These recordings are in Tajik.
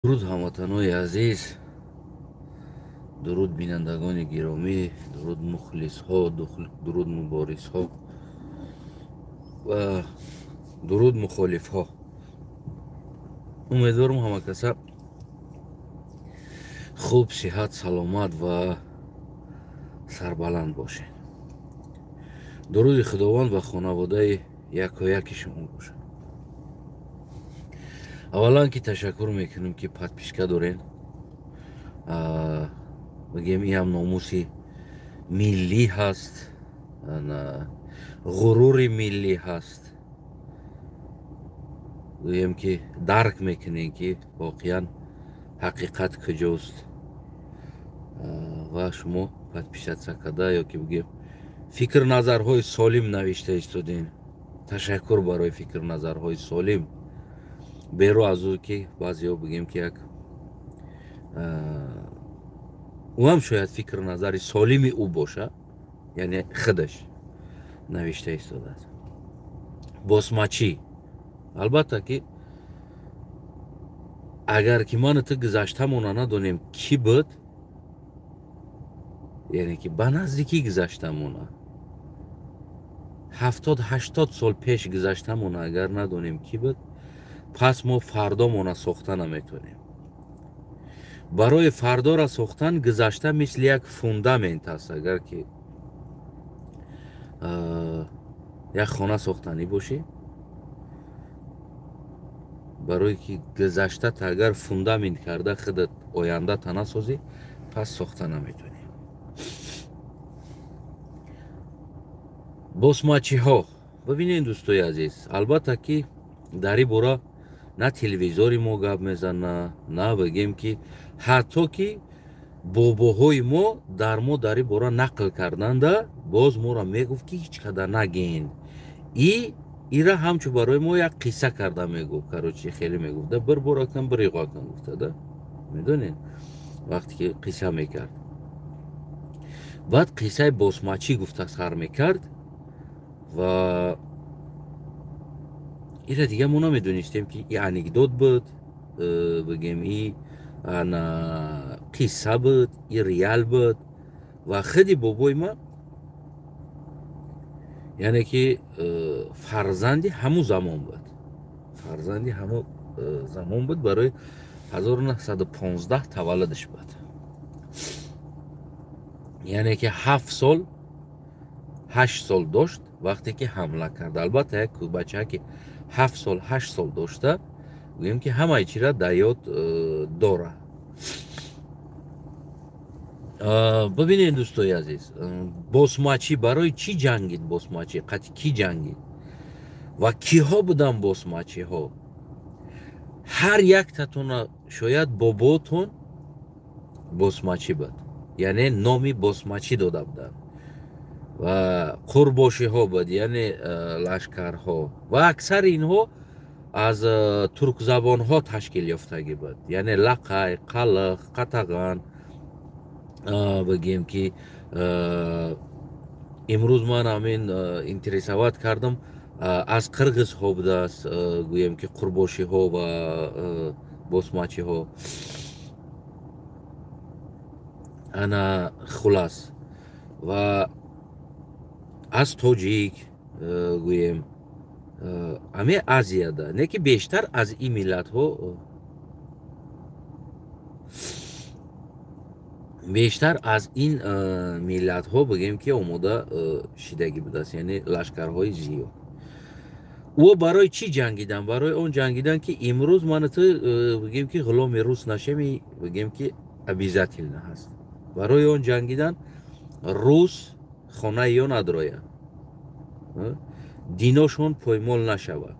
дуруд ҳамватанои азиз, дуруд бинандагони гиромӣ, дуруд мухлисҳо, дуруд муборизҳо ва дуруд мухолифҳо. Умедворам ҳама каса хуб, сиҳат, саломат ва сарбаланд бошед. дуруди худованд ва хонаводаи якояки шумо бошад. аввалан ки ташаккур мекунем ки подписка дорем. бигем ин ҳам номуси миллӣ ҳаст, ғурури миллӣ ҳаст. гӯем ки дарк мекунем ки воқеан ҳақиқат куҷост ва шумо подписатсия карда ёки бигем фикр назарҳои солим навишта истодем. Ташаккур барои фикр назарҳои солим. беро аз ӯ ки баъзеҳо бигем ки як ӯ ҳам шояд фикр назари солими ӯ боша, яъне худаш навишта истодааст. босмачӣ. албатта ки агар ки ману ту гузаштамона надонем кӣ буд, яъне ки ба наздикӣ гузаштамона 70-80 сол пеш гузаштамона агар надонем кӣ буд, пас мо фардомона сохта наметонем. барои фардора сохтан гузашта мисли як фундамент аст. агар ки як хона сохтанӣ бошӣ, барое ки гузаштат агар фундамент карда худат ояндата насозӣ, пас сохта наметонӣ. босмачиҳо. бибинед дӯстои азиз, албатта ки дар ин бора на телевизори мо гап мезана, на бигем ки ҳатто ки бобоҳои мо дар ин бора нақл карданда, боз моро мегуфт ки ҳеҷ қадар нагӯед. ира ҳамчун барои мо як қисса карда мегуфт. карочи хеле мегуфт да бир бора кан бир иғо кан гуфтада, медонед, вақте ки қисса мекард. баъд қиссаи босмачӣ гуфта сар мекард ва ира дига мо намедонистем ки и анекдот буд, бигем и қисса буд, и реал буд. ва худи бобои ма, яъне ки фарзанди ҳамун замон буд. фарзанди ҳамун замон буд. барои 1915 таваллудиш буд. яъне ки 7 сол 8 сол дошт вақте ки ҳамла кард. албатта як бача ки 7 сол 8 сол дошта, гӯем ки ҳамаи чира дар ёд дора. бибинед дӯстои азиз, босмачӣ барои чӣ ҷангид? босмачӣ қати кӣ ҷангид ва киҳо буданд босмачиҳо? ҳар яктатона шояд боботон босмачӣ буд, яъне номи босмачӣ дода буданд. ва қурбошиҳо буд, яъне лашкарҳо, ва аксари инҳо аз туркзабонҳо ташкил ёфтагӣ буд, яъне лақай, қалах, қатаған. бигем ки имрӯз ман амин интересоват кардам, аз қирғизҳо будааст, гӯем ки қурбошиҳо ва босмачиҳо. ана хулас. ва аз тоҷик, гӯем аме азияда, не ки бештар аз ин миллатҳо, бештар аз ин миллатҳо бигем ки омода шидагӣ будааст, яъне лашкарҳои зиёд. ӯ барои чӣ ҷангиданд? барои он ҷангиданд ки имрӯз ману ту бигем ки ғуломи рус нашеми, бигем ки обязательно ҳаст. барои он ҷангиданд рус хонаи ё надрояд, диношон поймол нашавад.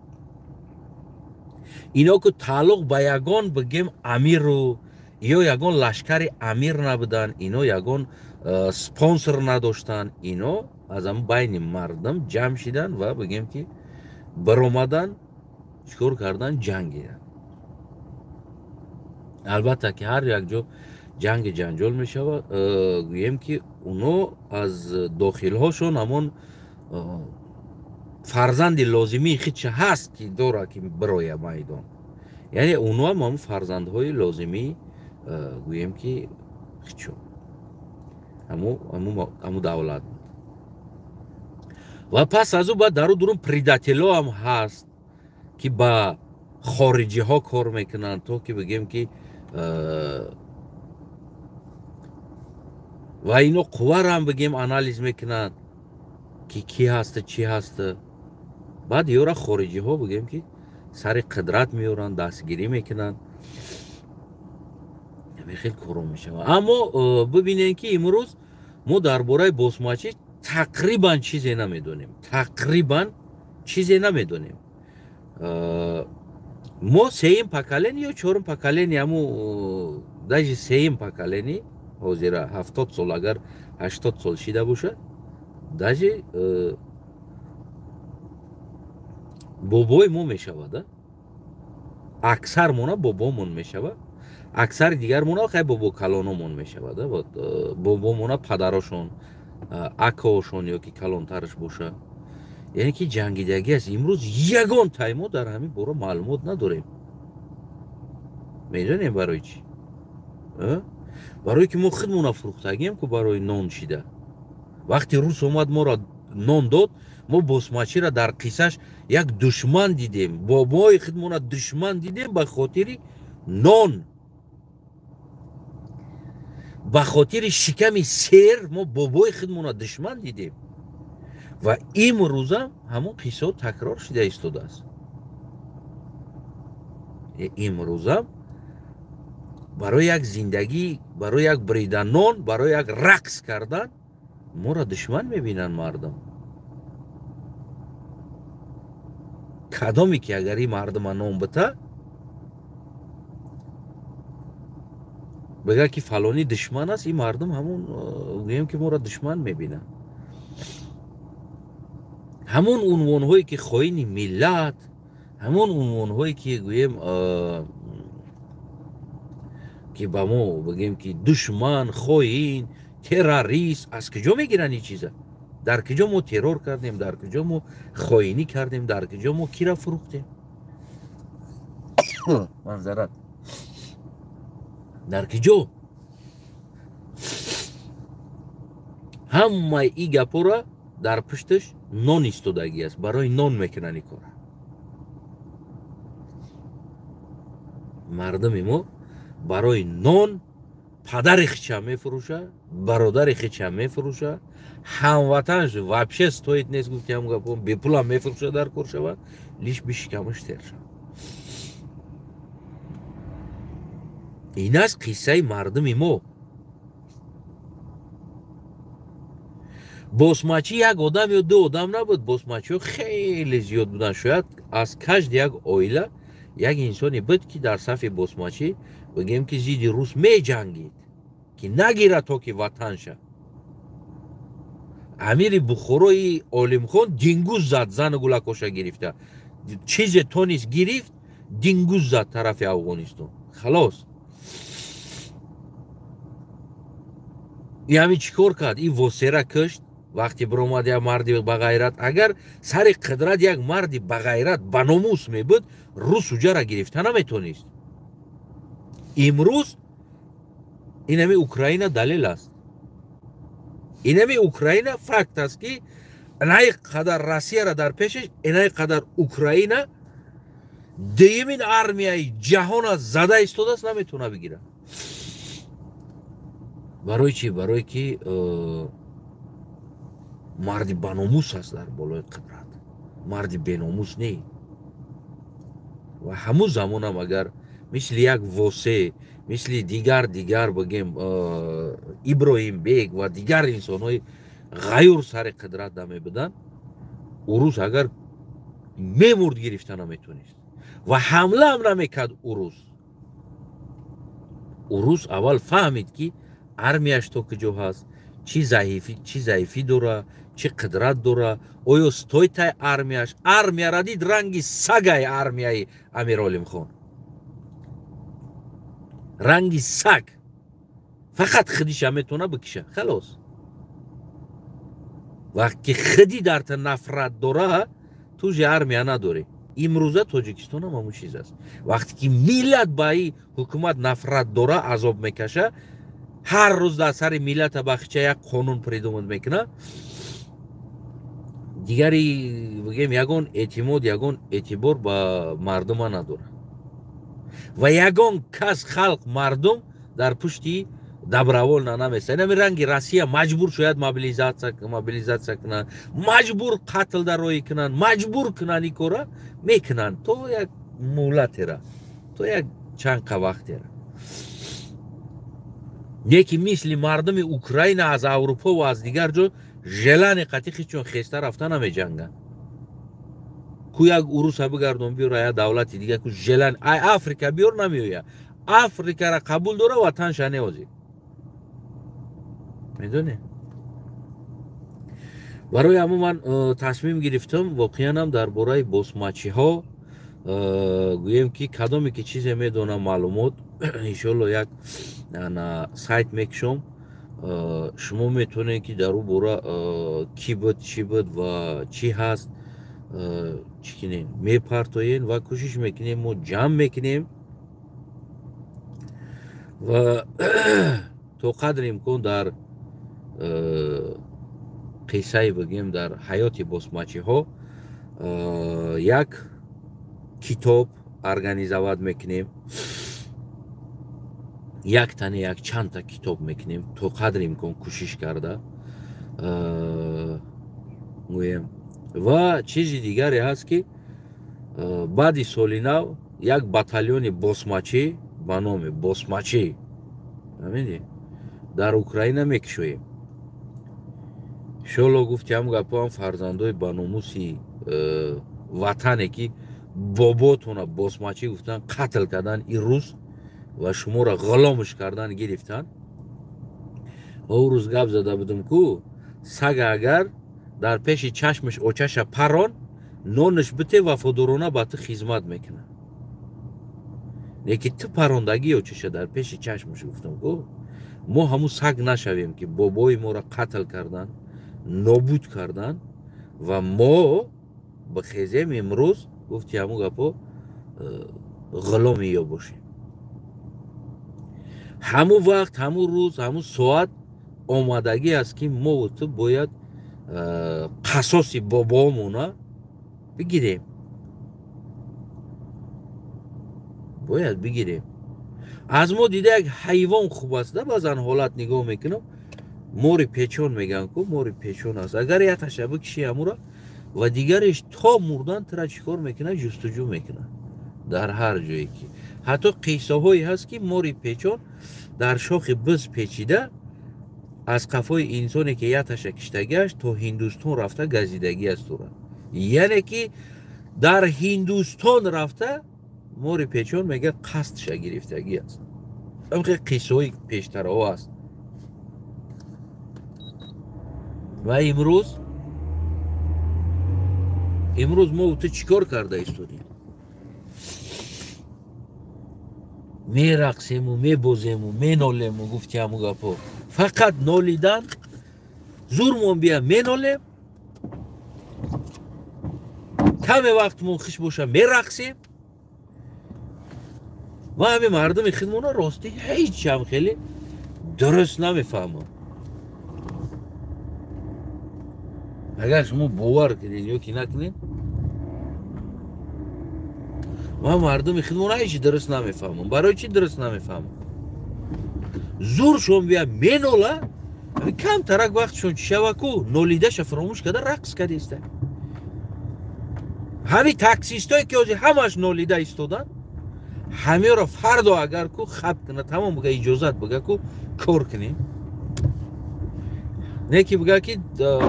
ино ки тааллуқ ба ягон бигем амиру ё ягон лашкари амир набуданд, ино ягон спонсор надоштанд. ино аз ҳамун байни мардам ҷамъ шиданд ва бигем ки баромаданд, чикор карданд, ҷангиданд. албатта ки ҳар як ҷо ҷангу ҷанҷол мешавад. гӯем ки уно аз дохилҳошон ҳамон фарзанди лозимии худша ҳаст ки дора ки бироя майдон. یعنی اونا هم فرزندهای لازمی گویم که چون همو دولت بود و پس از او بعد در درون پریداتیلو هم هست که با خارجی ها کار میکنن تا که بگیم که و اینو قوه هم بگیم انالیز میکنن که کی هسته چی هسته بعد یورا خارجی ها بگیم که سر قدرت میورن دستگیری میکنن خیلی کارو میشه اما ببینین که امروز ما درباره بوسماچی تقریبا چیزی نمیدونیم ما سیم پاکالنی یا چهارم پاکالنی همو داجی سیم پاکالنی حاضر 70 سال اگر 80 سال شده باشه داجی بابای ما میشود اکثر مونا بابامون میشود اکثر دیگر مونا خیلی بابا کلانمون میشود بابا مونا پدرشون اکاشون یا که کلانترش باشه یعنی که جنگیدگی است امروز یگان تایما در همین برو معلومات نداریم میدونیم برای چی برای که ما خودمون فروختگیم که برای نان شده وقتی روس اومد ما را نان داد ما بوسماچی را در قصهش یک دشمن دیدیم بابای خودمون دشمن دیدیم به خاطر نان به خاطر شکم سیر ما بابای خودمون دشمن دیدیم و امروز هم همون قصه تکرار شده ایستاده است امروز هم برای یک زندگی برای یک بریدن نان برای یک رقص کردن ما را دشمن میبینن مردم کدامی که اگر این مردم نام بته بگه که فلانی دشمن است این مردم همون گویم که ما را دشمن میبینن همون عنوان هایی که خواهین ملت همون عنوان هایی که گویم که با ما بگیم که دشمن خواهین تروریست از کجا میگیرن این چیزا در کجا ما ترور کردیم در کجا ما خواهینی کردیم در کجا ما کی را فروختیم منظرت در کجا همه ای گپا را در پشتش نان ایستادگی است برای نان میکنن این کار مردم ما برای نان پدر خچه میفروشه برادر خچه میفروشه هموطنش وابشه استوید نیست گفتم هم گفتم به پول هم میفروشه در کار شود لیش بیش کمش تر شد این از قصه مردم ما بوسماچی یک آدم یا دو آدم نبود بوسماچی خیلی زیاد بودن شاید از کشت یک اویله یک انسانی بود که در صف بوسماچی بگیم که زیدی روس می جنگید که نگیره تا که وطن شد امیر بخوروی عالم خان دینگوز زد زن گلکوشه گرفته چیز تونیس گرفت دینگوز زد طرف افغانستان خلاص این همین چیکار کرد این واسره کشت وقتی برآمد یک مردی بغیرت اگر سر قدرت یک مردی بغیرت بناموس می بود روس اوجه را گرفته نمیتونست امروز این همی اوکراین دلیل است این همی اوکراین فکت است که اینای قدر روسیه را در پیشش اینای قدر اوکراین دیمین ارمیای جهان از زده ایستاده است نمیتونه بگیره برای چی؟ برای که مردی بناموس است در بالای قدرت مردی بناموس نی و همون زمان هم اگر مثل یک واسه مثل دیگر بگیم ابراهیم بیگ و دیگر انسان های غیر سر قدرت دمی بدن اوروس اگر میمورد گرفتن نمیتونست و حمله هم نمیکرد اوروس اول فهمید که ارمیش تو کجا هست چی ضعیفی داره چی قدرت داره آیا ستوی تای ارمیش ارمیه را دید رنگی سگای ارمیه امیرعالم خان رنگی سگ فقط خودیش هم میتونه بکشه خلاص وقتی خودی در تا نفرت داره تو جه ارمیه نداری имрӯза Тоҷикистон ҳам ҳамун чиз аст. Вақте ки миллат ба ин ҳукумат нафрат дора, азоб мекаша, ҳар рӯз дар сари миллата бахча як қонун придумад мекуна, дигари бигем ягон эътимод, ягон эътибор ба мардума надора. Ва ягон кас халқ мардум дар пушти дабравол наместа. Инами ранги Россия маҷбур шояд мобилизатсия кунанд, маҷбур қатл дар роҳӣ кунанд, маҷбур кунанд ин кора мекунанд то як муҳлатера, то як чанқа вақтера. Не ки мисли мардуми Украина аз Аврупо ва аз дигар ҷо желани қатиқи чун хеста рафта намеҷанганд. Ку як уруса бигардон биёра, як давлати дигар ку желани ай Африка биёр намеояд. Африкаро қабул дора, ватанша неозӣ. медоне? барои ҳамон ман тасмим гирифтам воқеан дар бораи босмачиҳо гӯем ки кадоме ки чизе медонам маълумот иншоалло як сайт мекушам, шумо метавонед ки дар ӯ бора кӣ буд, чӣ буд ва чӣ ҳаст чӣ кунем мепартоен ва кӯшиш мекунем мо ҷамъ мекунем ва то қадри имкон дар қиссаи бигем дар ҳаёти босмачиҳо як китоб организоват мекунем, як тане як чандта китоб мекунем, то қадри имкон кӯшиш карда гӯем. Ва чизи дигаре ҳаст ки баъди соли нав як батальони босмачӣ ба номи босмачӣ дар Украина мекушоем. иншоалло гуфти ҳам гапоам фарзандои баномуси ватане ки боботона босмачӣ гуфтан қатл кардан ин рӯз ва шуморо ғуломиш кардан гирифтан. ва ӯ рӯз гап зада будам ку сага агар дар пеши чашмиш очаша парон нониш бите вафодорона ба ту хизмат мекунад. не ки ту парондагӣ очаша дар пеши чашмиш гуфтам ку мо ҳамун саг нашавем ки бобои моро қатл кардан, нобуд кардан ва мо бихезем имрӯз гуфти ҳамун гапо ғуломи ё бошем. ҳамун вақт, ҳамун рӯз, ҳамун соат омадагӣ аст ки мо ту бояд қасоси бобоамона бигирем. бояд бигирем. аз мо дида як ҳайвон хуб аст да баъзан ҳолат нигоҳ мекунам, мори печон мегӯям ку мори печон аст. агар яташа бикиши ҳамура ва дигареш то мурдан тура чӣ кор мекунад, ҷустуҷӯ мекунад дар ҳар ҷое ки ҳатто қиссаҳое ҳаст ки мори печон дар шохи биз печида аз қафои инсоне ки яташа киштагиаш то Ҳиндустон рафта газидагӣ аст тура. яъне ки дар Ҳиндустон рафта мори печон мега қасдша гирифтагӣ аст. ҳамхе қиссаҳои пештараҳо аст. ва имрӯз мо ту чӣ кор карда истодем? мерақсему, мебозему, менолему гуфти ҳамун гапо. фақат нолидан зурмон бия менолем, каме вақтмон хуш боша мерақсем. ва ҳами мардуми худмона ростӣ ҳеҷам хеле дуруст намефаҳмам. агар шумо бовар кунед ё ки накунед, ман мардуми худмона ҳеҷ дуруст намефаҳмам. барои чӣ дуруст намефаҳмам? зур шон бия менола, камтарак вақтшон чӣ шава ку нолидаша фаромӯш карда рақс кардеста. ҳами таксистое ки ҳозир ҳамаш нолида истодан, ҳамеро фардо агар ку хаб кунад, тамом бига иҷозат бига ку кор кунем. не ки бига ки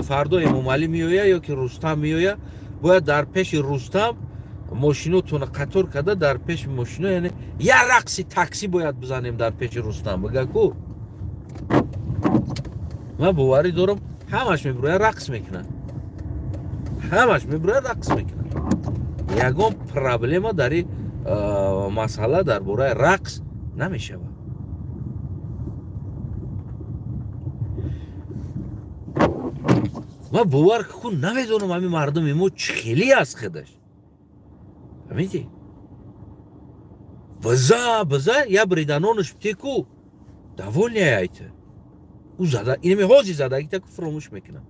фардо Эмомалӣ меоя ё ки Рустам меоя, бояд дар пеши Рустам мошинотона қатор карда дар пеши мошино, яъне як рақси таксӣ бояд бизанем дар пеши Рустам бига ку. ман боварӣ дорам ҳамаш мебирояд рақс мекунад. ҳамаш мебирояд рақс мекунад. ягон проблема дар ин масъала дар бораи рақс намешавад. ман бовар кун намедонам ҳамин мардуми мо чӣ хеле аст худаш. فهمیدی؟ بزا یا بریدانونش بتیکو довольно ایته او زده اینمی حوزی زدگی تکو فراموش میکنم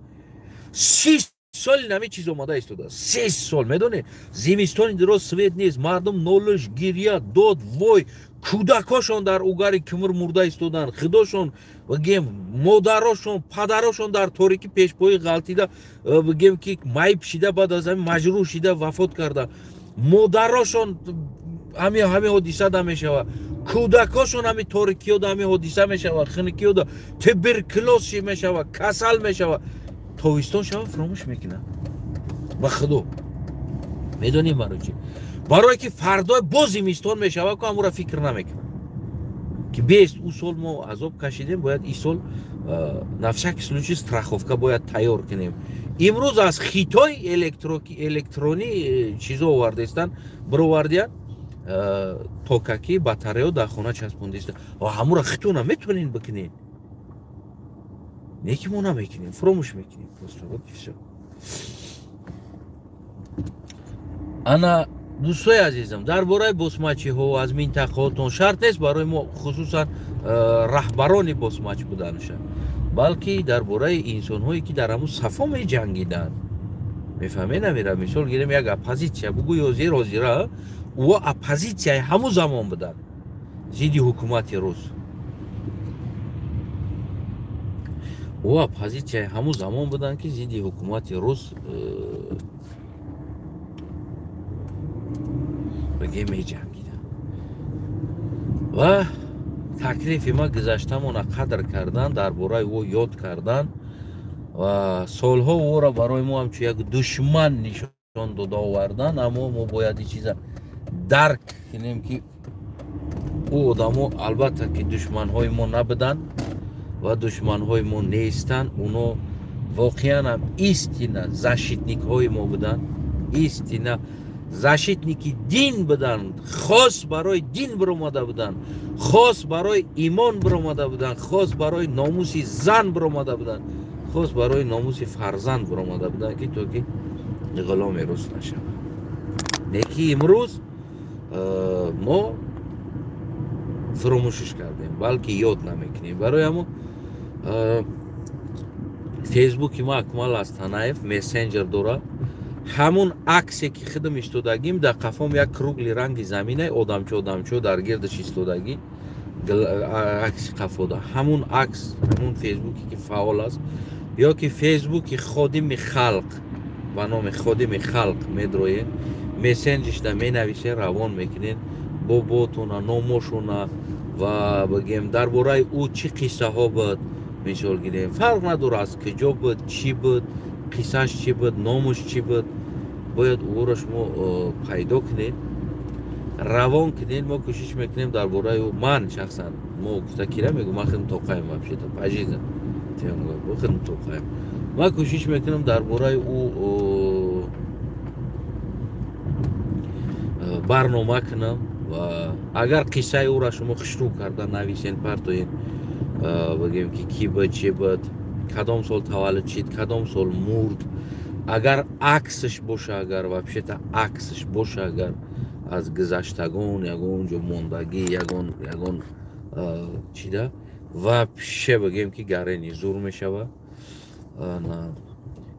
6 سال این همه چیز اومده ایستاده 3 سال میدونه زمستان درست سوید نیست مردم نولش گریه داد وای کودکاشون در اوگاری کمر مرده ایستادن خداشون بگیم مادراشون پدراشون در تاریکی پیشپای غلطیده بگیم که مای پشیده بعد از همین مجروح شده وفات کرده مادراشون همه حادثه ده میشوه کودکاشون همه تاریکی ده همه حادثه میشوه خنکی ده تبرکلوز میشوه کسل میشوه تاویستان شوه فراموش میکنه با خدا میدونیم برای چی برای که فردای باز زمستان میشوه که همون را فکر نمیکنه که بیست او سال ما عذاب کشیدیم باید این سال نفشک سلوچی страховка باید تیار کنیم امروز از خیتای الکترونی چیزا آورده استن برو وردیان توکاکی باتریو در خونه چسبونده است و همون را خیتون هم میتونین بکنین نیکی ما نمیکنیم فراموش میکنیم انا دوستای عزیزم در باره بسماچی ها از منطقهاتون شرط نیست برای ما خصوصا رهبران بسماچ بودنشن بلکه در باره انسان هایی که در همون صفا می جنگیدن میفهمی نمیره مثال گیریم یک اپوزیسیا بگو یا زیرا و اپوزیسیا همون زمان بودن زیدی حکومت روس و اپوزیسیا همون زمان بودن که زیدی حکومت روس بگه می جنگیدن و تکلیف ما گذشتمون قدر کردن در باره او یاد کردن و سالها او را برای ما هم چون یک دشمن نشان داده آوردن اما ما باید این چیزا درک کنیم که او آدمو البته که دشمن های ما نبودن و دشمن های ما نیستن اونو واقعا هم ایستینا защитник های ما بودن ایستینا защитники دین بودن خاص برای دین برآمده بودن خاص برای ایمان برآمده بودن خاص برای ناموس زن برآمده بودن خاص برای ناموس فرزند برآمده بودن که تو که غلام روس نشود نیکی امروز ما فراموشش کردیم بلکه یاد نمیکنیم برای همون فیسبوک ما اکمال از تنایف مسنجر داره همون عکسی که خودم ایستادگیم در قفام یک کروگلی رنگ زمینه آدمچو در گردش ایستادگی عکس قفا همون عکس همون فیسبوکی که فعال است یا که فیسبوک خادم خلق به نام خادم خلق میدروه مسنجش در می نویسه روان میکنین باباتونا ناموشونا و بگیم در باره او چی قصه ها بود مثال گیریم فرق نداره از کجا بود چی بود قصهش چی بود نامش چی بود باید او را شما پیدا کنید روان کنید ما کوشش میکنیم در باره او من شخصا ما گفته کیره میگم من خیلی توقعیم بپشید پاجیزم خیلی توقعیم ما کوشش میکنم در باره او برنامه کنم و اگر قصه او را شما خشنو کردن نویسین پرتوین بگیم که کی بود چی بود کدام سال تولد شد کدام سال مرد اگر عکسش باشه اگر وبشت عکسش باشه اگر از گذشتگان یگون جو موندگی یگون چی ده و پیشه بگیم که گرینی زور میشوه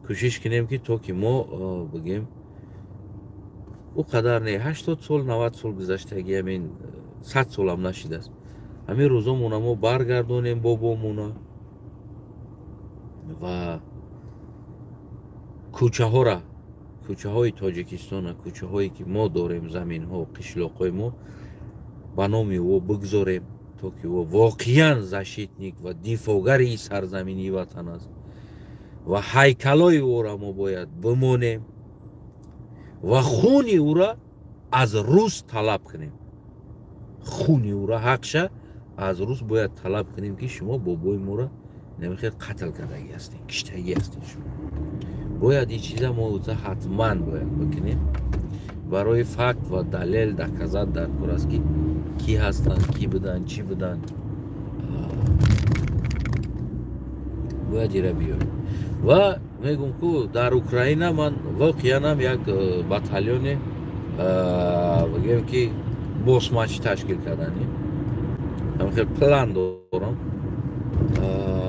کوشش کنیم که تو که ما بگیم او قدر نه 80 سال 90 سال گذشتگی همین 100 سال هم نشیده است همین روزا ما برگردونیم بابامونا و کوچه های تاجیکستان کوچه هایی که ما داریم زمین ها قشلاق های ما به نام او بگذاریم تا که او واقعا защитник و دفاعگر این سرزمینی وطن است و هیکلای او را ما باید بمانیم و خون او را از روس طلب کنیم خون او را حقشه از روس باید طلب کنیم که شما بابای ما را نمیخواد قتل کردگی هستین کشتگی هستین شما باید این چیزا ما حتما باید بکنیم برای فکت و دلیل در کذا در کار است که کی هستن کی بودن چی بودن باید ایره بیاریم و میگم که در اوکراین من واقعا هم یک باتالیون بگیم که باسماچی تشکیل کردنی هم خیلی پلان دارم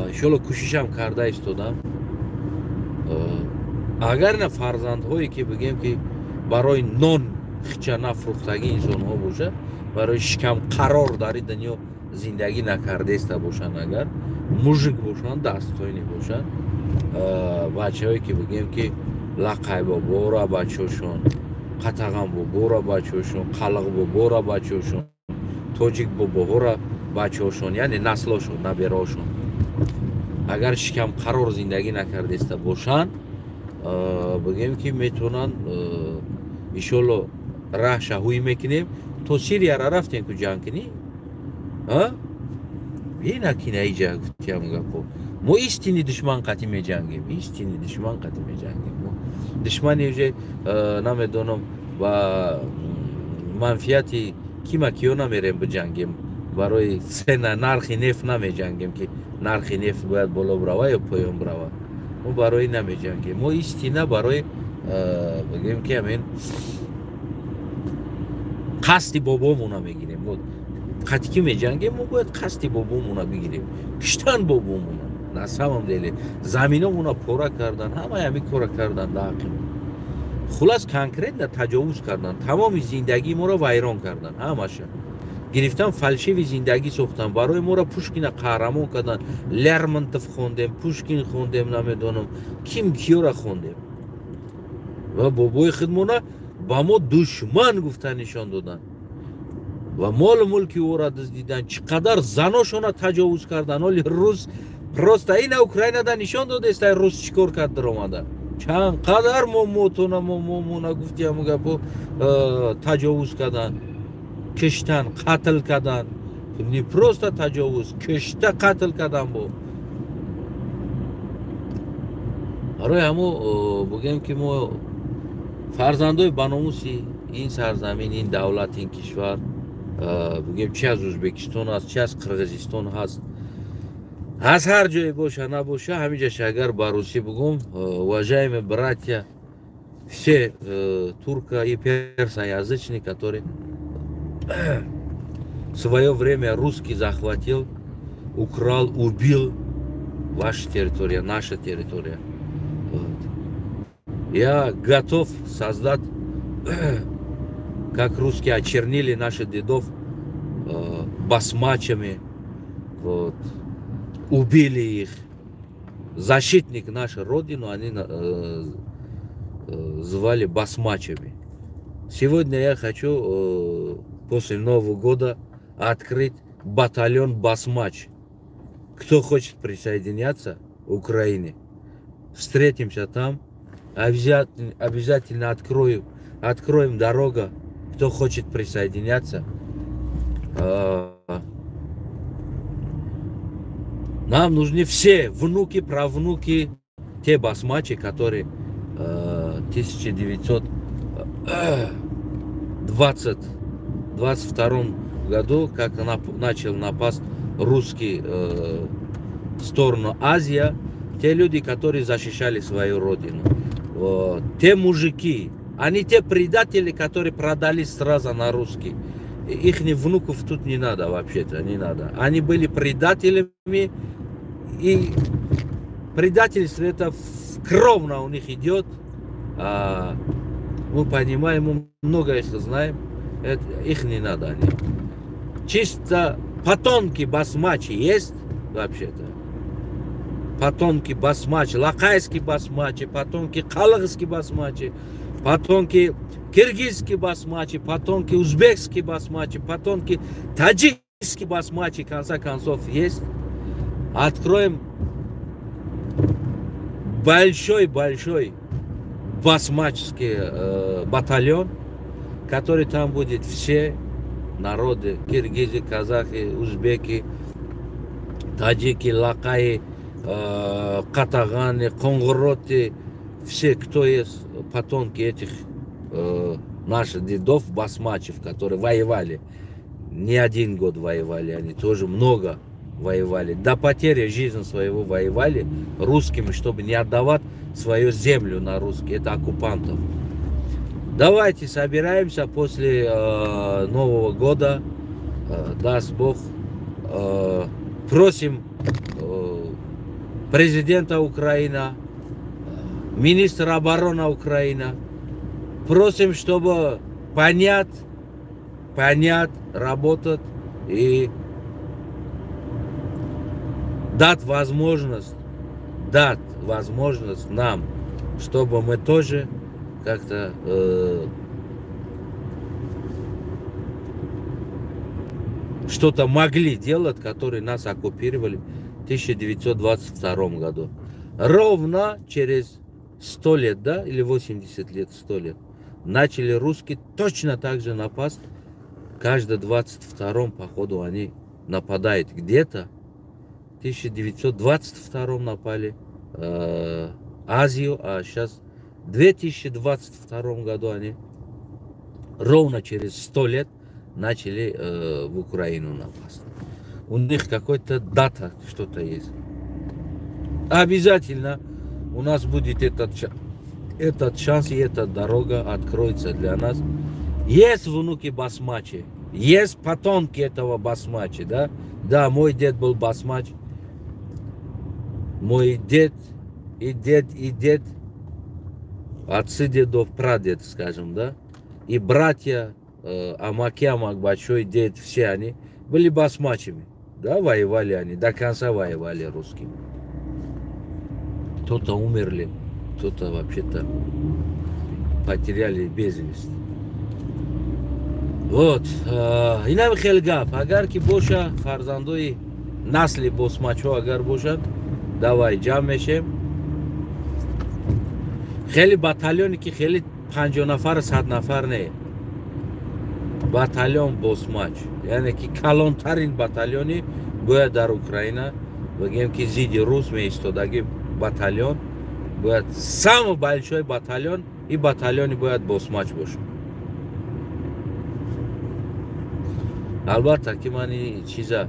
انشالله کوششم کرده ایستادم اگر نه فرزندهایی که بگیم که برای نان خچه نفروختگی انسان ها باشه برای شکم قرار در دنیا زندگی نکرده است باشن اگر موژیک باشن دستایینی باشن بچه هایی که بگیم که لقای با بورا بچه هاشون قطغم با بورا بچه هاشون قلق با بورا بچه هاشون توجیک با بورا بچه هاشون یعنی نسل هاشون نبیره هاشون اگر شکم قرار زندگی نکرده است باشن بگیم که میتونن ایشالله راه شهوی میکنیم تو سیریه را رفتیم که جنگ کنی یه نکنه ای جنگ گفتیم گفت ما ایستینی دشمن قطعی می جنگیم ایستینی دشمن قطعی می جنگیم دشمنی اوجه نمیدونم و منفیتی کیما کیو نمیریم بجنگیم برای سنه نرخی نفت نمی جنگیم که نرخی نفت باید بالا بروه یا پایین بروه ما برای نمی جنگیم ما ایستینه برای بگیم که همین قصدی بابامونا میگیریم قطعی که می جنگیم ما باید قصدی بابامونا بگیریم کشتن بابامونا نصب هم دیلی زمین همونا پورا کردن همه همی کورا کردن داقیم خلاص کنکریت نه تجاوز کردن تمام زندگی ما را ویران کردن همشه گرفتن فلسفه زندگی ساختن برای ما را پوشکین قهرمان کردن لرمونتوف خوندیم پوشکین خوندیم نمیدونم کیم کیو را خوندیم و بابای خودمونا با ما دشمن گفتن نشان دادن و مال ملکی او را دزدیدن چقدر زناشون تجاوز کردن ولی روز راست این اوکراین دا نشان داده است روز چیکار کرد در اومده چند قدر مومونا گفتیم گپو تجاوز کردن کشتن قتل کردن نی پروست تجاوز کشته قتل کردن با برای همو بگیم که ما فرزندای بناموسی این سرزمین این دولت این کشور بگیم چه از ازبکستان هست چه از قرغیزستان هست از هر جای باشه نباشه همینجاش اگر با روسی بگم уважаемые братья все турка и персоязычные которые в свое время русский захватил украл убил ваша территория наша территория я готов создать как русские очернили наших дедов басмачами вот убили их. Защитник нашей родины они звали басмачами. Сегодня я хочу после Нового года открыть батальон басмач. Кто хочет присоединяться к Украине, встретимся там. Обязательно откроем дорогу. Кто хочет присоединяться. Нам нужны все внуки, правнуки, те басмачи, которые в 1922 году, как начал напасть русский в сторону Азии, те люди, которые защищали свою родину. Вот. Те мужики, они те предатели, которые продались сразу на русский. Их внуков тут не надо вообще-то, не надо. Они были предателями. И предательство это кровно у них идет. Мы понимаем, мы многое что знаем. Их не надо. Они. Чисто потомки басмачи есть вообще-то. Потомки басмачи, лакайские басмачи, потомки калыгские басмачи, потомки киргизские басмачи, потомки узбекские басмачи, потомки таджикские басмачи, в конце концов, есть. Откроем большой басмачский батальон, который там будет все народы, киргизы, казахи, узбеки, таджики, лакаи, катаганы, конгороты, все, кто есть потомки этих наших дедов, басмачев, которые воевали, не один год воевали, они тоже много воевали, до потери жизни своего воевали русскими, чтобы не отдавать свою землю на русские, это оккупантов. Давайте собираемся после Нового года, даст Бог, просим президента Украины, министра обороны Украины, просим, чтобы понять, работать и дать возможность нам, чтобы мы тоже как-то что-то могли делать, которые нас оккупировали в 1922 году. Ровно через 100 лет, да, или 80 лет, 100 лет, начали русские точно так же напасть. Каждый 22-м, походу, они нападают где-то. В 1922 напали Азию, а сейчас в 2022 году они ровно через 100 лет начали в Украину напасть. У них какой-то дата, что-то есть. Обязательно у нас будет этот шанс и эта дорога откроется для нас. Есть внуки басмачи, есть потомки этого басмачи, да? Да, мой дед был басмач. Мой дед, отцы дедов, прадед, скажем, да? И братья Амакьямак, большой дед, все они были басмачами. Да, воевали они, до конца воевали русскими. Кто-то умерли, кто-то вообще-то потеряли без вести. Вот. Инам хелгап, агар ки боша фарзандои насли басмачо агар бошад, давай ҷамъ мешем. Хеле батальоне ки хеле 50 нафар 100 нафар не. Батальон басмач, яъне ки калонтарин батальони бояд дар Украина, бигем ки зидди рус меистодаги батальон бояд самый большой батальон, и батальони бояд басмач бошад. Албатта ки ман чиза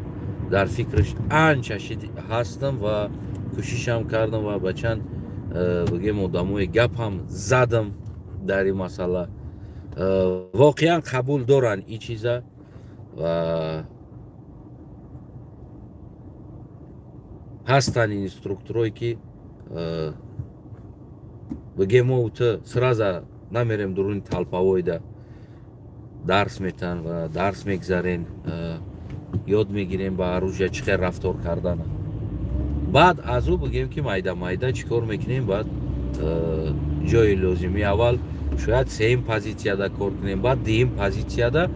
дар фикраш анча ҳастам ва кӯшишам кардам ва ба чанд бигем одамои гапам задам дар ин масъала. Воқеан қабул доранд ин чиза ва ҳастанд ин инструкторое ки бигем мо ута сраза намерем дуруни талпавоида дарс метан ва дарс мегзарем, ёд мегирем ба оружия чӣ хел рафтор кардана. Баъд аз ӯ бигем ки майда чӣ кор мекунем, баъд ҷои лозимӣ аввал шояд сеюм позитсияда кор кунем, баъд дуюм позитсияда,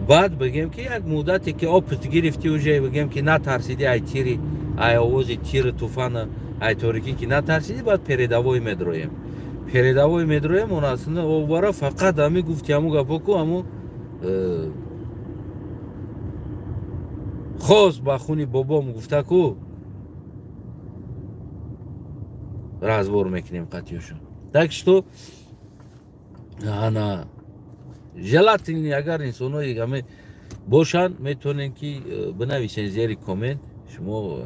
баъд бигем ки як муддате ки опит гирифти уже, бигем ки натарсиди ай тири, ай овози тири туфана, ай торикӣ ки натарсиди, баъд передовой медроем. Передовой медроем, он аслан овара фақат ами гуфти аму гапо ку аму хост ба хуни бобом гуфта ку разбор мекунем қатъиёшон. Так что ана желательно агар инсонои ҳаме бошанд, метавонем ки бинависен зери коммент шумо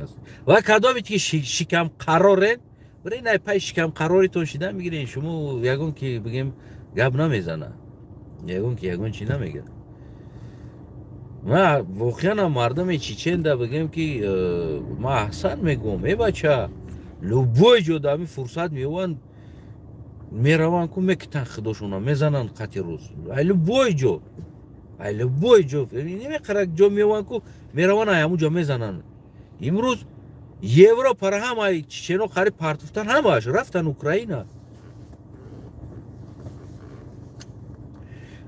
ва кадоме ки шикамқарорен, барои ин пай шикамқароритон шида мегирен, шумо ягон ки бигем гап намезана, ягон ки ягон чи намега. ма воқеан мардами чеченда бигем ки ма аҳсан мегӯям, бача любой ҷо дами фурсат меёванд, мераванд ку мекитанд худошона, мезананд қати рус. Ай любой ҷо немеқарад ҷо меёванд ку мераванд ай ҳамун ҷо мезананд. имрӯз Европаро ҳамаи чечено қариб партофтан, ҳамааш рафтан Украина.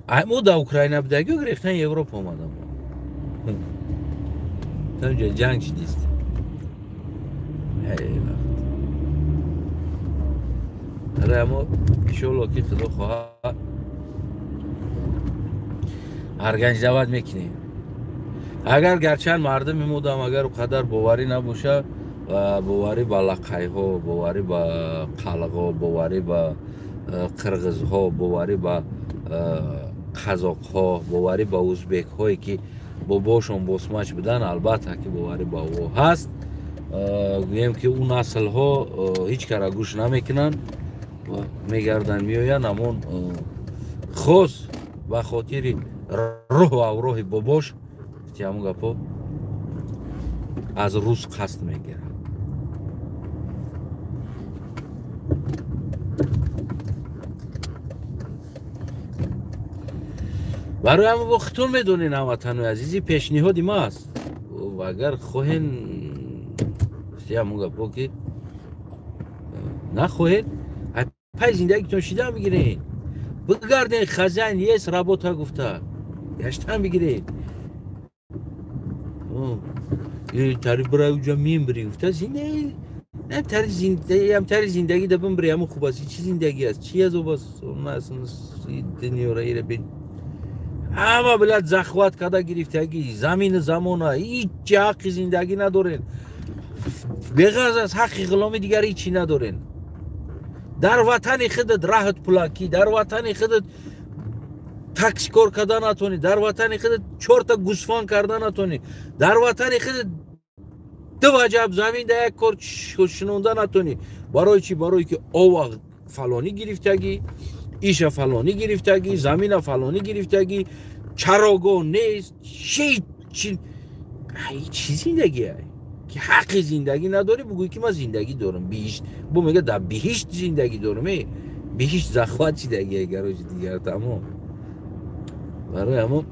ай мо да Украина будагиҳо гирифтан Европа омадам. танҷа ҷанг шидист. اما انشالله که خدا خواهد ارگنج دعوت میکنیم. اگر گرچند مردم میمودم اگر قدر باوری نباشه و باوری با لقای ها، باوری با قلق ها، باوری با قرغز ها، باوری با قزاق ها، باوری با ازبک هایی که باباشون بسماچ بدن، البته که باوری با او هست. گویم که اون نسل ها هیچ کار گوش نمیکنن، میگردن میوین، همون خاص به خاطر روح و اوراح باباش همون گپا از روز قصد میگیره. برای همه وقتون میدونین هموطن عزیزی پیشنهادی ما است و اگر خواهین همون گپا که نخواهید پای زندگیتون شیده هم بگیرین، بگردین خزان یس رابطه گفته گشتن بگیرین یه تاری برای اونجا میم بری گفته زندگی نه تاری زندگی دبن بری همون خوب است. چی زندگی است؟ چی از او باست؟ اون اصلا دنیا را ایره بین همه بلد زخوات کده گرفتگی زمین زمانه هیچ حق زندگی ندارین بغض از حق غلامی دیگر هیچی ندارین. در وطن خودت راحت پلاکی، در وطن خودت تاکسی کار کردن نتونی، در وطن خودت 4 تا گوسفند کردن نتونی، در وطن خودت 2 وجب زمین در یک کار شنوندن نتونی. برای چی؟ برای که او فلانی گرفتگی، ایش فلانی گرفتگی، زمین فلانی گرفتگی، چراگاه نیست، چی زندگیه که حق زندگی نداری بگوی که من زندگی دارم بهشت بو میگه در بهشت زندگی دارم بهشت زخوات زندگیه گراج دیگر تمام. برای همون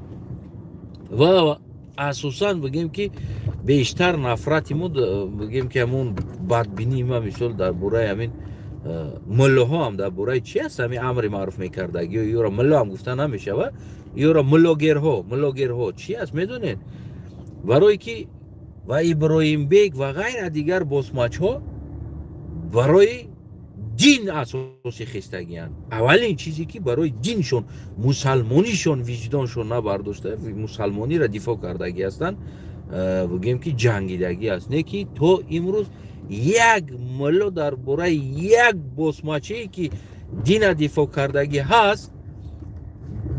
و اساسا بگیم که بیشتر نفرتی ما بگیم که همون بدبینی ما مثال در برای همین ملاها هم در برای چی هست همین امر معروف میکردگی یا یورا ملا هم گفتن نمیشه و یورا ملاگرها چی هست میدونین؟ برای که و ابراهیم بیگ و غیر دیگر باسماچ ها برای دین اساسی خستگیان. اولین چیزی که برای دینشون مسلمانیشون وجدانشون نبرداشته مسلمانی را دفاع کردگی هستن بگیم که جنگیدگی است. نه که تو امروز یک ملا در برای یک باسماچی که دین دفاع کردگی هست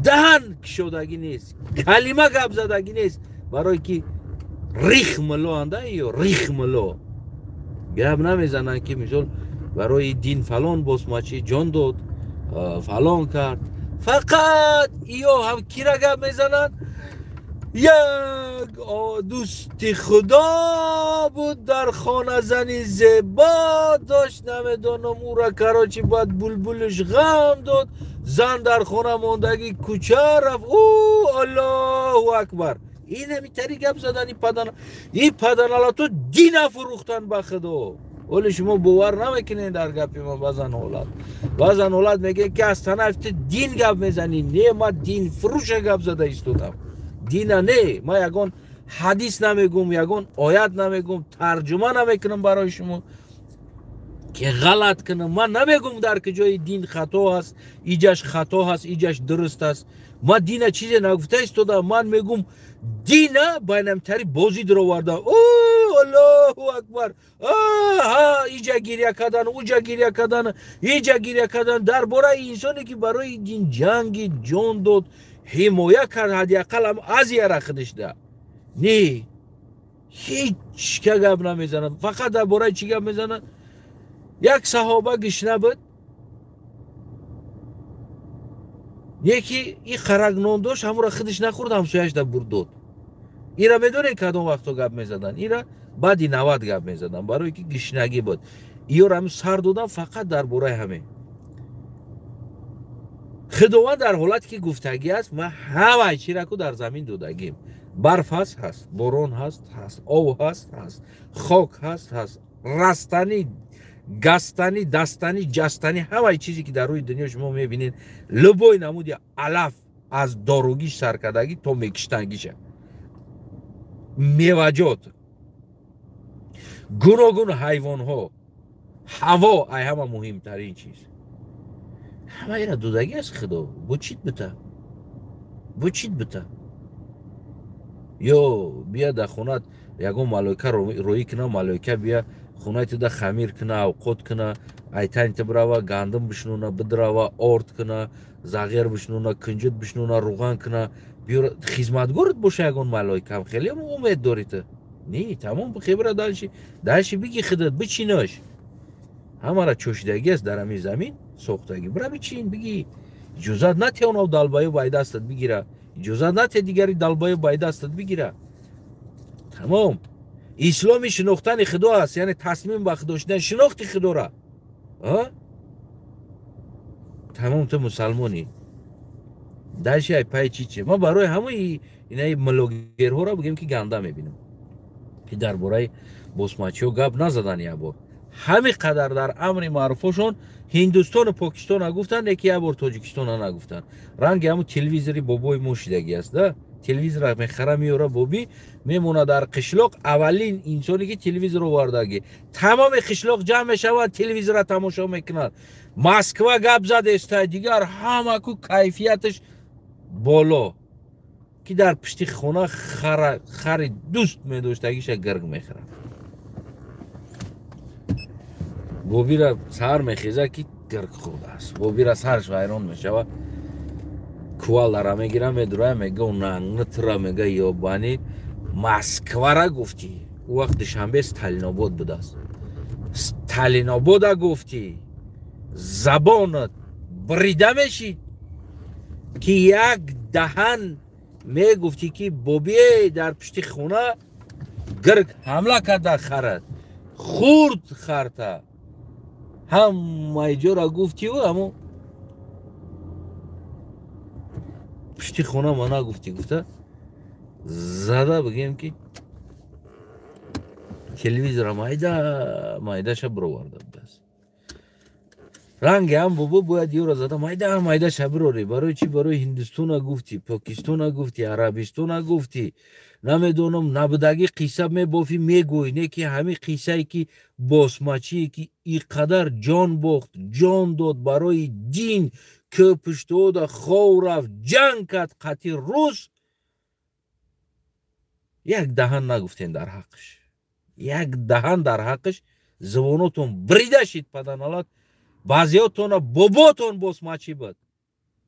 دهن کشودگی نیست، کلمه گپ زدگی نیست برای که ریخ ملا انده یا ریخ ملا گپ نمیزنن که مثال برای دین فلان باسماچی جان داد فلان کرد. فقط یا هم کی را گپ میزنن؟ یک دوست خدا بود در خانه زنی زیبا داشت نمیدانم او را کراچی باید بلبلش غم داد زن در خانه ماندگی کوچه رفت او الله اکبر. این همی تری گپ زدن این پدنالا تو دین فروختن به خدا. ولی شما باور نمیکنین در گپی ما بعضن اولاد میگه که از طرف دین گپ میزنی. نه ما دین فروش گپ زده ایستودم دین نه ما یگان حدیث نمیگم یگان آیت نمیگم ترجمه نمیکنم برای شما که غلط کنم. من نمیگم در که جای دین خطا هست ایجاش خطا هست ایجاش درست است. ما دین چیزی نگفته ایستودم. من میگم دین بینمتری بازی در آورده او الله اکبر ایجا گیریه کردن اوجا گیریه کردن ایجا گیریه کردن در برای انسانی که برای دین جنگی جان داد حمایه کرد حداقل هم از یه رخدش ده. نه هیچ که گپ نمیزنن. فقط در برای چی گپ میزنن؟ یک صحابه گشنه بود یکی این خرگنان داشت همون را خودش نخورد همسایش در برد داد. این را میدونه کدوم وقتا گپ میزدن؟ این را بعدی 90 گپ میزدن برای که گشنگی بود. این را هم سر دادن فقط در برای همه. خداوند در حالت که گفتگی است ما همه چی را که در زمین دادگیم. برف هست باران هست آب هست خاک هست رستنی گستنی دستنی جستنی همه چیزی که در روی دنیا شما میبینین لبوی نمودی علف از داروگیش سرکردگی تا میکشتنگیشه میوجات گوناگون حیوان ها هوا ای همه مهمترین چیز همه اینا دودگی از خدا بچید بته یا بیا در خونت یکم ملائکه روی کنه ملائکه بیا خونه تو ده خمیر کنه اوقات کنه ایتان تو برای گندم بشنونه بدروا آرد کنه زغیر بشنونه کنجد بشنونه روغن کنه بیا خدمتگارت باشه یکم ملائکه هم خیلی امید داری تو نه تمام خبره داشی بگی خودت بچیناش همه را چوشیدگی است در همین زمین سوختگی برای بچین بگی اجازت نته اونو دالبای باید دستت بگیره اجازت نته دیگری دالبای باید دستت بگیره تمام اسلامی شناختن خدا است یعنی تصمیم به خدا شدن شناخت خدا را تمام تو مسلمانی داشی ای پای چی ما برای همه اینای ملوگرها را بگیم که گنده میبینیم که درباره بوسماچیو گپ نزدن یا بار همه قدر در امر معروفشون هندوستان و پاکستان نگفتن یکی یه بار تاجیکستان نگفتن رنگ همون تلویزیوری بابای موشیدگی است ده تلویزیون میخره میاره بابی میمونه در قشلاق اولین انسانی که تلویزیون رو واردگی تمام قشلاق جمع میشود تلویزیون را تماشا میکنن مسکو گپ زده است دیگر همه کو کیفیتش بالا که در پشت خونه خر دوست میداشتگیش گرگ میخره بابی را سر میخیزه که گرگ خورده است بابی را سرش ویران میشه کوال را میگیره میدروه میگه اون ننگت را میگه یابانی مسکو را گفتی او وقت شنبه استالین آباد بوده است استالین آباد گفتی زبانت بریده میشی که یک دهن میگفتی که بابی در پشت خونه گرگ حمله کرده خرد خورد خرده هم ایجا را گفتی و همون پشت خونه ما نگفتی گفته زده بگیم که تلویزیون مایده شب رو ورده بودست رنگ هم بابا باید یه را زده مایده شب رو ری برای چی برای هندوستان گفتی پاکستان گفتی عربستان گفتی نمیدونم نبودگی قیصه میبافی میگوی نه که همین قیصه ای که باسماچی که اینقدر جان باخت جان داد برای دین که پشتو خو رفت جنگ کرد قطعی روز یک دهن نگفتین در حقش یک دهن در حقش زبانتون بریده شید پدنالات بعضیاتون باباتون باسماچی بود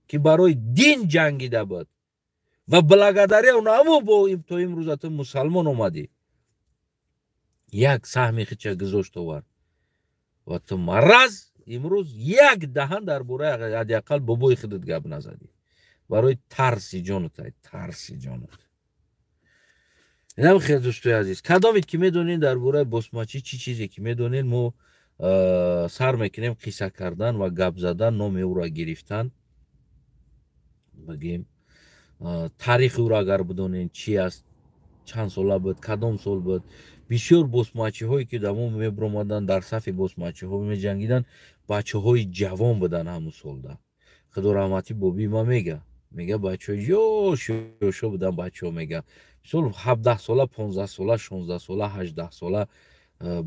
که برای دین جنگیده بود و بلگداری اونمو با تو امروز مسلمان اومدی یک سهمی خیچه گذاشت آورد و تو مرض امروز یک دهن در بوره حداقل بابای خودت گپ نزدی برای ترسی جانت ترسی جانت اینم خیلی دوستای عزیز کدامید که میدونین در بوره باسماچی چی چیزی که میدونین ما سر میکنیم قصه کردن و گپ زدن نام او را گرفتن بگیم تاریخ او را اگر بدونین چی است چند ساله بود کدام سال بود بسیار باسماچی هایی که دمو میبرمادن در صف باسماچی ها میجنگیدن بچه های جوان بودن همون سال ده خدا رحمتی بابی ما میگه بچه ها شو بودن بچه ها میگه سال 17 ساله 15 ساله 16 ساله 18 ساله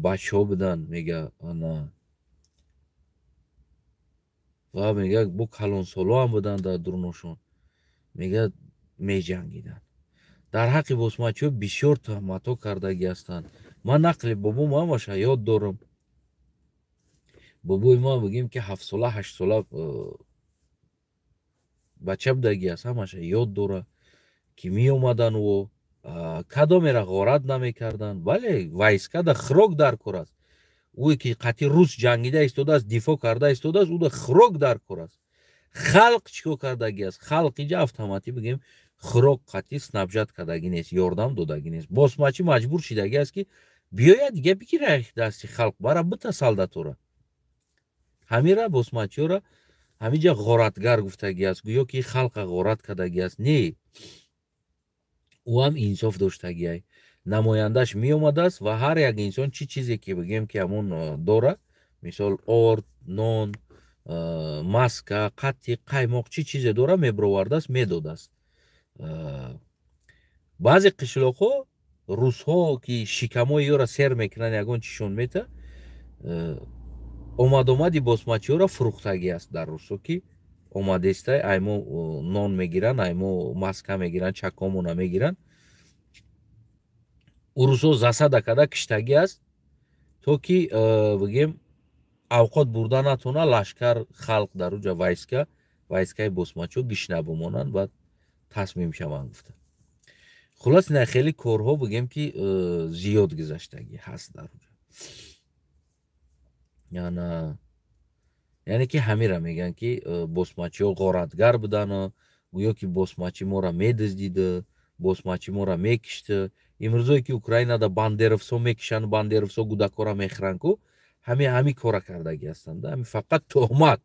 بچه ها بودن میگه آنا و میگه بو کلان سالا هم بودن در درونشون میگه میجنگیدن در حق باسماچی ها بسیار تهمت ها کردگی هستند من نقل بابو ما همشه یاد دارم بابوی ما بگیم که 7 ساله 8 ساله بچه بودگی هست همشه یاد داره که می اومدن و کدام را غارت نمی کردن ولی وایسکا در خروک در کور است اوی که قطعی روس جنگیده ایستاده است دفاع کرده ایستاده است او در خروک در کور است خلق چیکو کردگی است خلق اینجا автомати بگیم خروک قطعی سنبجت کردگی نیست یاردم دادگی نیست باسماچی مجبور شدگی است که بیاید دیگه بگیره دستی خلق برا بتا سالداتورا همین را باسماچی را همینجا غارتگر گفتگی است گویا که خلق غارت کردگی است نه او هم انصاف داشتگی نمایندش می اومده است و هر یک انسان چی چیزی که بگیم که همون داره مثال آرد نان مسکه قطعی قیماق چی چیزی داره میبروارده است میداده است بعضی قشلاق ها روس ها که شکمای او را سیر میکنن یگان چیشون میته اومدی باسماچی ها را فروختگی است در روس ها که اومده است ایمو نان میگیرن ایمو مسکه میگیرن چکامونا میگیرن روس ها زسده کده کشتگی است تو که بگیم اوقات برده نتونه لشکر خلق در اونجا وایسکای باسماچی ها گشنه بمانن و تصمیم شوند گفته خلاص نه خیلی کارها بگیم که زیاد گذشتگی هست در اونجا یعنی یعنی که همین میگن که بسماچی ها غارتگر بودن و گویا که بسماچی ما را میدزدیده، بسماچی ما را میکشته. امروزایی که اوکراینا دا باندرفسا میکشن، باندرفسا گودکا را میخرن کو، همین کارا کردگی هستند. همین فقط تهمت،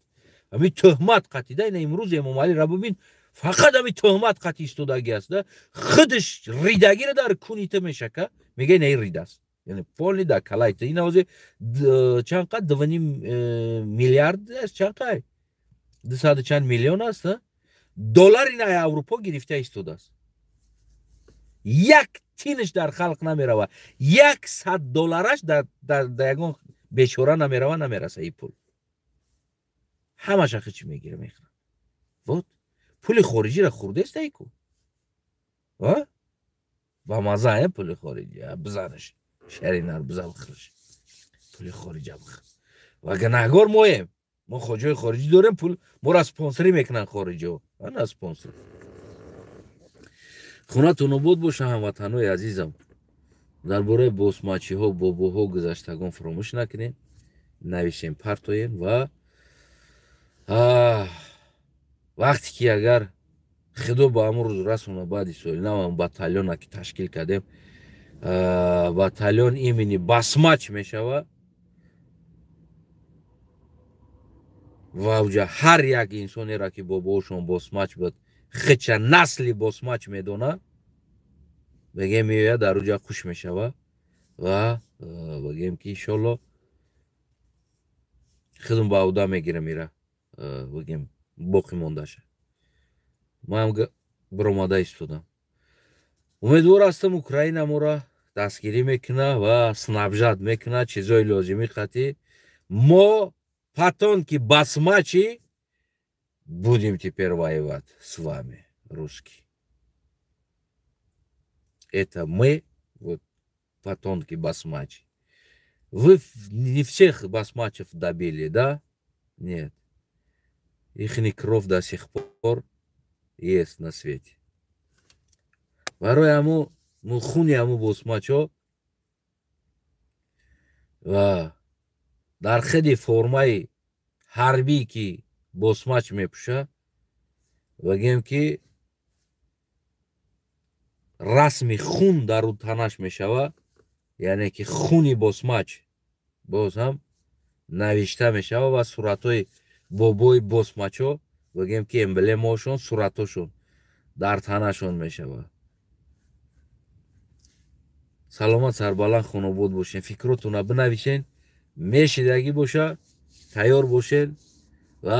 همین تهمت قطعیده. این امروز امام علی را ببین، فقط همین تهمت قطعی استودگی است. خودش ریدگی را در کونیته میشه که میگه نه ریده است. یعنی پولی دا کلایت این اوزی چند قد 2.5 میلیارد است، چند قد 200 چند میلیون است دلار این اروپا گرفته ایستاده است. یک تینش در خلق نمیروه، 100 دلارش در یگان بیچاره نمیروه، نمیرسه این پول. همش چی میگیره میخوره. بود پول خارجی را خورده است ایکو با مزه پول خارجی بزنش شرینر بزن خرش پول خارجی بخور و گناهگار مویم. ما خواجه خارجی داریم، پول ما را سپانسری میکنن خارجی ها، نه سپانسر. خونتون بود باشه هموطنای عزیزم. درباره بسماچی ها، بابوها، گذشتگان فراموش نکنین، نویسین پرتوین و وقتی که اگر خدا با امون روز رسونه بعد سوال نام باتالیون که تشکیل کردیم، باتالیون ایمنی بسماچ میشوه و اوجا هر یک انسانی را که باباشون بسماچ بود خچه نسلی بسماچ میدونه بگیم میوه در اوجا خوش میشوه و بگیم که انشالله خودم با اودا میگیره میره بگیم باقی مونده شه. ما هم برآمده ایستادم. امیدوار هستم اوکراین ما را دستگیری میکنه و снабжать میکنه چیزای لازمی قطعی. ما потом que басмачи будем теперь воевать с вами, русские. Это мы, вот потомки басмачи. Вы не всех басмачев добили, да? Нет. Ихний кровь до сих пор есть на свете. Варой аму, хуни аму басмачо و در خیلی فرمای حربی که بسماچ میپوشه بگیم که رسمی خون در اون تنش میشوه، یعنی که خونی بسماچ باز هم نوشته میشوه و صورتای بابای بسماچو بگیم که امبلماشون صورتاشون در تنشون میشوه. سلامت سربلند خانواد باشین، فکراتون رو بنویسین، میشیدگی باشه، تیار باشین و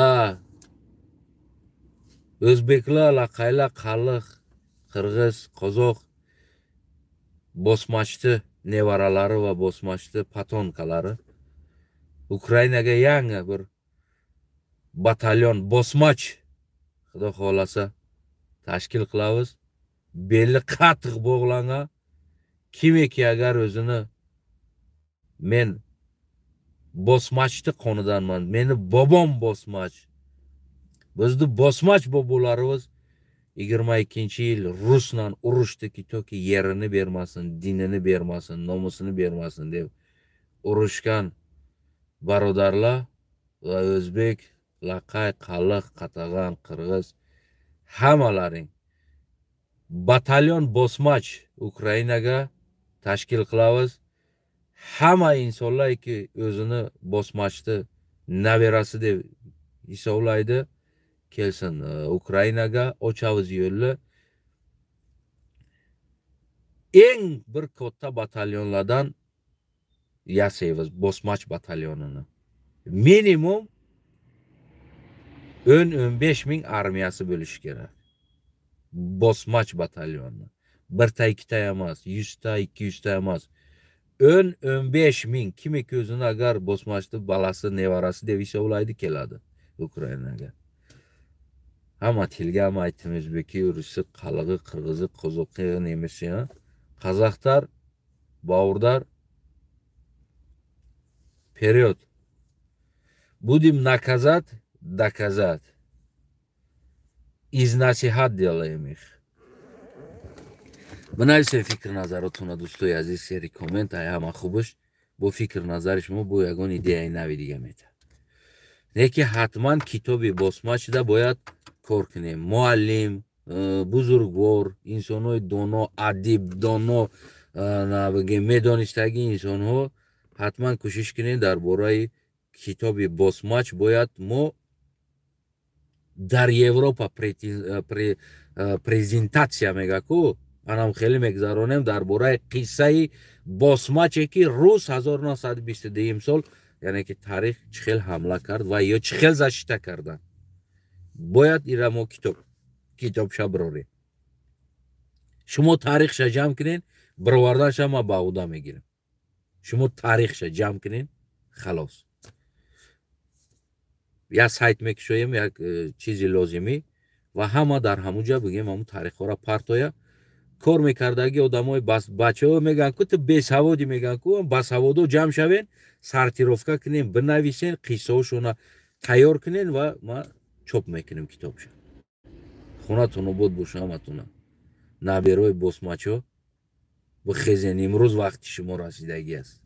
o'zbeklar laqaylar qalliq qirg'iz qozoq bosmachni nevaralari va bosmachni patonkalari Ukrainaga yangi bir batalyon bosmach xudo xohlasa tashkil qilamiz. Beli qattiq bog'langan kimiki agar o'zini men bosmachni qonidanman, meni bobom bosmach, bizni bosmach bobolarimiz 22-yil ruslan urushdiki toki yerini bermasin, dinini bermasin, nomusini bermasin deb urushgan barodarlar va o'zbek, laqay, qalliq, qatag'an, qirg'iz hammalaring batalyon bosmach Ukrainaga tashkil qilamiz. Hamma insonlarki o'zini bosmachni naberasi deb hisoblaydi kelsin Ukrainaga, ochamiz yo'lni. Eng bir katta batalyonlardan yasaymiz bosmach batalyonini. Minimum 10-15 ming armiyasi bo'lishi kerak. Bosmach batalyoni. Birta ikkita emas, 100 ta, 200 ta emas. 10-15 ming kimiki o'zini agar bosmachni balasi, nevarasi deb hisoblaydi keladi Ukrainaga. Hamma tilga ham aytdim, o'zbeki, rusi, qalig'i, qirg'izi, qozoqi, nemisi, qazoqlar, bovurdar. Период. Будем наказать, доказать. Из насихат делаем их. بنویسید فکر نظراتون دوستای عزیز، سری کامنت های همه خوبش با فکر نظر شما با یگان ایده نوی دیگه میده. не ки ҳатман китоби босмачда бояд кор кунем. Муаллим, бузургвор, инсонҳои доно, адиб, доно, бигем медонистагии инсонҳо ҳатман кӯшиш кунем дар бораи китоби босмач бояд мо дар Европа презентатсия мега ку анам хеле мегзаронем дар бораи қиссаи босмаче ки рӯз 1922 сол яъне ки таърих чӣ хел ҳамла кард ва ё чӣ хел зашита кардан. Бояд ира мо китобша бирорем. Шумо таърихша ҷамъ кунен, бироварданша ма ба ӯҳда мегирам. Шумо таърихша ҷамъ кунен, халос. Я сайт мекушоем, як чизи лозимӣ ва ҳама дар ҳамуҷа бигем ҳамун таърихҳоро партоя. Кор мекардагӣ одамои бачаҳо мегӯянд ку ту бесаводӣ, мегӯянд ку басаводо ҷамъ шавен, сортировка кунем, бинависен, қиссаҳошона тайёр кунен ва ма чоп мекунем китобша. Хонатон обод боша ҳаматона. Наберои босмачҳо бихезен, имрӯз вақти шумо расидагӣ аст.